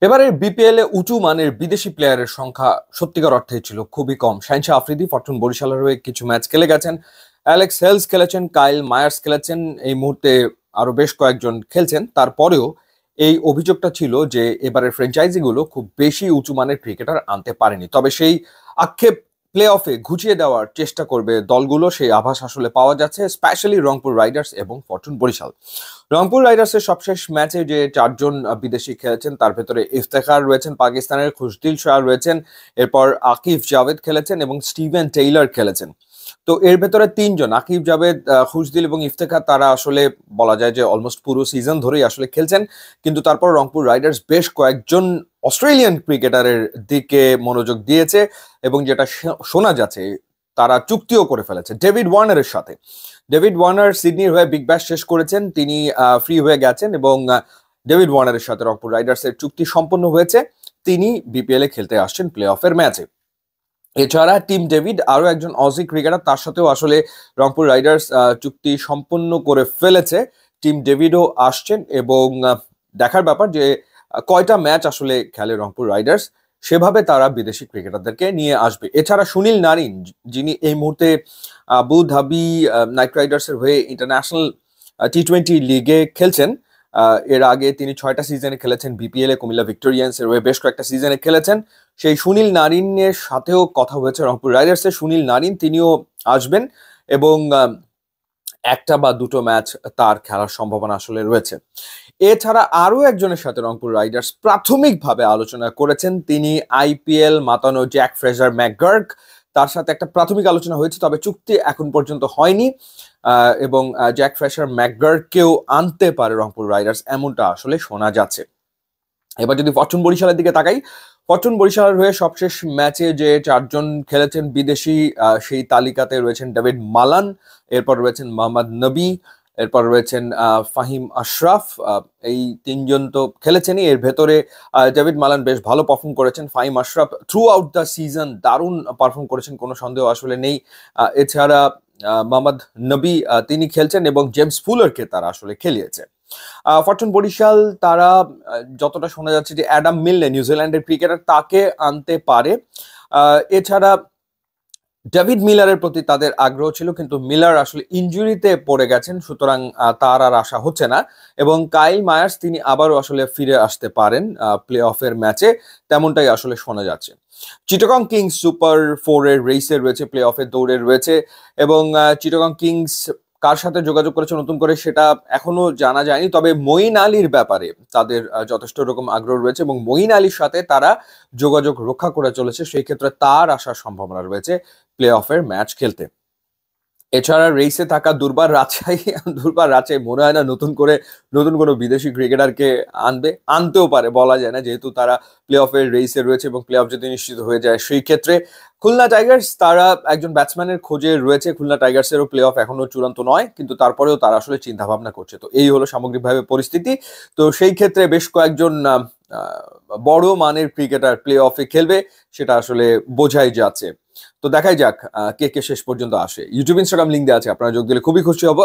এবারের বিপিএল এ উঁচু মানের বিদেশি প্লেয়ারের সংখ্যা সত্যিকার অর্থেই ছিল খুবই কম। শাহিন আফ্রিদি ফরচুন বরিশালের হয়ে কিছু ম্যাচ খেলে গেছেন, অ্যালেক্স হেলস খেলেছেন, কাইল মায়ার্স খেলেছেন, এই মুহূর্তে আরো বেশ কয়েকজন খেলছেন। তারপরেও এই অভিযোগটা ছিল যে এবারের ফ্র্যাঞ্চাইজিগুলো খুব বেশি উঁচু মানের ক্রিকেটার আনতে পারেনি। তবে সেই আক্ষেপ প্লে অফে ঘুচিয়ে দেওয়ার চেষ্টা করবে দলগুলো, সেই আভাস আসলে পাওয়া যাচ্ছে, স্পেশালি রংপুর রাইডার্স এবং ফরচুন বরিশাল। রংপুর রাইডার্সের সবশেষ ম্যাচে যে চারজন বিদেশি খেলেছেন তার ভেতরে ইফতেখার রয়েছেন পাকিস্তানের, খুশদিল শাহ রয়েছেন, এরপর আকিফ জাভেদ খেলেছেন এবং স্টিভেন টেইলর খেলেছেন। তো এর ভেতরে তিনজন, আকিব জাভেদ, খুশদিল এবং ইফতেখার, তারা আসলে বলা যায় যে অলমোস্ট পুরো সিজন ধরেই আসলে খেলছেন। কিন্তু তারপর রংপুর রাইডার্স বেশ কয়েকজন অস্ট্রেলিয়ান ক্রিকেটারের দিকে মনোযোগ দিয়েছে এবং যেটা শোনা যাচ্ছে তারা চুক্তিও করে ফেলেছে ডেভিড ওয়ার্নারের সাথে। ডেভিড ওয়ার্নার সিডনির হয়ে বিগ ব্যাশ শেষ করেছেন, তিনি ফ্রি হয়ে গেছেন এবং ডেভিড ওয়ার্নারের সাথে রংপুর রাইডার্সের চুক্তি সম্পন্ন হয়েছে। তিনি বিপিএল এ খেলতে আসছেন প্লে অফের ম্যাচে। এছাড়া টিম ডেভিড আরো একজন অজি ক্রিকেটার, তার সাথেও আসলে রংপুর রাইডার্স চুক্তি সম্পন্ন করে ফেলেছে। টিম ডেভিডও আসছেন এবং দেখার ব্যাপার যে কয়টা ম্যাচ আসলে খেলে রংপুর রাইডার্স, সেভাবে তারা বিদেশি ক্রিকেটারদেরকে নিয়ে আসবে। এছাড়া সুনীল নারিন, যিনি এই মুহূর্তে আবু ধাবি নাইট রাইডার্সের হয়ে ইন্টারন্যাশনাল টি-20 লিগে খেলছেন। এর আগে তিনি 6টা সিজনে খেলেছেন বিপিএল এ, কুমিল্লা ভিক্টোরিয়ান্সের হয়ে বেশ কয়েকটা সিজনে খেলেছেন। সেই সুনীল নারিনের সাথেও কথা হয়েছে রংপুর রাইডার্সের। সুনীল নারিন তিনিও আসবেন এবং একটা বা দুটো ম্যাচ তার খেলার সম্ভাবনা আসলে রয়েছে। এছাড়া আরো একজনের সাথে রংপুর রাইডার্স প্রাথমিকভাবে আলোচনা করেছেন, তিনি আইপিএল মাতানো জ্যাক ফ্রেজার ম্যাকগার্ক। তার সাথে একটা প্রাথমিক আলোচনা হয়েছে, তবে চুক্তি এখন পর্যন্ত হয়নি এবং জ্যাক ফ্রেজার ম্যাকগার্ককেও আনতে পারে রংপুর রাইডার্স, এমনটা আসলে শোনা যাচ্ছে। এবার যদি ফরচুন বরিশালের দিকে তাকাই, ফরচুন বরিশালের হয়ে সবশেষ ম্যাচে যে চারজন খেলেছেন বিদেশি, সেই তালিকাতে রয়েছেন ডেভিড মালান, এরপর রয়েছেন মোহাম্মদ নবী, এরপর রয়েছেন ফাহিম আশরাফ। এই তিনজন তো খেলেছেনই। এর ভেতরে ডেভিড মালান বেশ ভালো পারফর্ম করেছেন, Fahim Ashraf through out the season দারুণ পারফর্ম করেছেন, কোনো সন্দেহ আসলে নেই। এছাড়া মোহাম্মদ নবী তিনি খেলছেন এবং জেমস ফুলারকে তারা আসলে খেলিয়েছে। ফরচুন বরিশাল তারা যতটা শোনা যাচ্ছে যে অ্যাডাম মিলনে, নিউজিল্যান্ডের ক্রিকেটার, তাকে আনতে পারে। এছাড়া ডেভিড মিলারের প্রতি তাদের আগ্রহ ছিল, কিন্তু মিলার আসলে ইনজুরিতে পড়ে গেছেন, সুতরাং তার আর আশা হচ্ছে না। এবং কাইল মায়ার্স তিনি আবারও আসলে ফিরে আসতে পারেন প্লে অফের ম্যাচে, তেমনটাই আসলে শোনা যাচ্ছে। চিটাগং কিংস সুপার 4 এর রেসে রয়েছে, প্লে অফের দৌড়ে রয়েছে এবং চিটাগং কিংস কার সাথে যোগাযোগ করেছে নতুন করে সেটা এখনো জানা যায়নি। তবে মঈন আলীর ব্যাপারে তাদের যথেষ্ট রকম আগ্রহ রয়েছে এবং মঈন আলীর সাথে তারা যোগাযোগ রক্ষা করে চলেছে, সেই ক্ষেত্রে তার আসার সম্ভাবনা রয়েছে প্লে অফের ম্যাচ খেলতে। এছাড়া রেসে থাকা দুর্বার রাজশাহী মনে হয় না নতুন কোনো বিদেশি ক্রিকেটারকে আনতেও পারে, বলা যায় না, যেহেতু তারা প্লে অফের রেসে রয়েছে এবং প্লে অফ যদি নিশ্চিত হয়ে যায় সেই ক্ষেত্রে। খুলনা টাইগার্স তারা একজন ব্যাটসম্যানের খোঁজে রয়েছে, খুলনা টাইগার্সেরও প্লে অফ এখনো চূড়ান্ত নয়, কিন্তু তারপরেও তারা আসলে চিন্তা ভাবনা করছে। তো এই হলো সামগ্রিকভাবে পরিস্থিতি। তো সেই ক্ষেত্রে বেশ কয়েকজন বড় মানের ক্রিকেটার প্লে অফে খেলবে, সেটা আসলে বোঝাই যাচ্ছে। তো দেখাই যাক কে কে শেষ পর্যন্ত আসে। ইউটিউব ইনস্টাগ্রাম লিঙ্ক দেওয়া আছে, আপনারা যোগ দিলে খুবই খুশি হব।